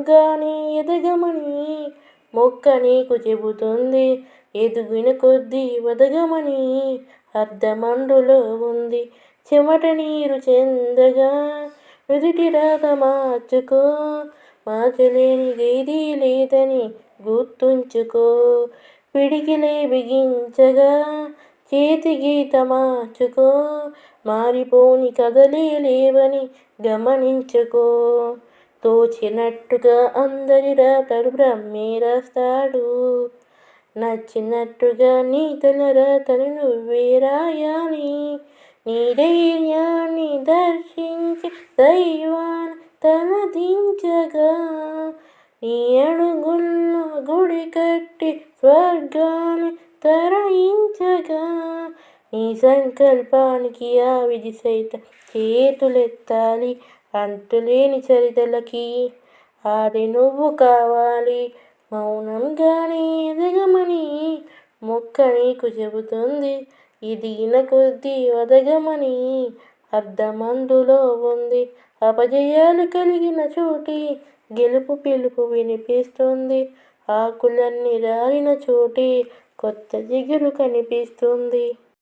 మౌనంగానే ఎదగమని మొక్క నీకు చెబుతుంది. ఎదిగిన కొద్దీ వదగమని అర్ధమందులో ఉంది. చెమట నీరు చెందగా నుదిటి రాత మార్చుకో. మార్చలేనిదేదీ లేదని గుర్తుంచుకో. పిడికిలే బిగించగా చేతి గీత మార్చుకో. మారిపోని కథలే లేవని గమనించుకో. తోచినట్టుగా అందరి రాతలు బ్రహ్మే రాస్తాడు. నచ్చినట్టుగా నీ తన రాతను నువ్వే రాయాలి. నీ ధైర్యాన్ని దర్శించి దైవాన్ని తలదించగా. నీ అడుగుల్లో గుడి కట్టి స్వర్గాన్ని తరలించగా. నీ సంకల్పానికి ఆ విధి సైతం చేతులెత్తాలి. అంతులేని చరితలకి ఆది నువ్వు కావాలి. మౌనంగానే ఎదగమని మొక్క నీకు చెబుతుంది. ఎదిగిన కొద్దీ వదగమని అర్ధమందులో ఉంది. అపజయాలు కలిగిన చోటి గెలుపు పిలుపు వినిపిస్తుంది. ఆకులన్నీ రాలిన చోటి కొత్త చిగురు కనిపిస్తుంది.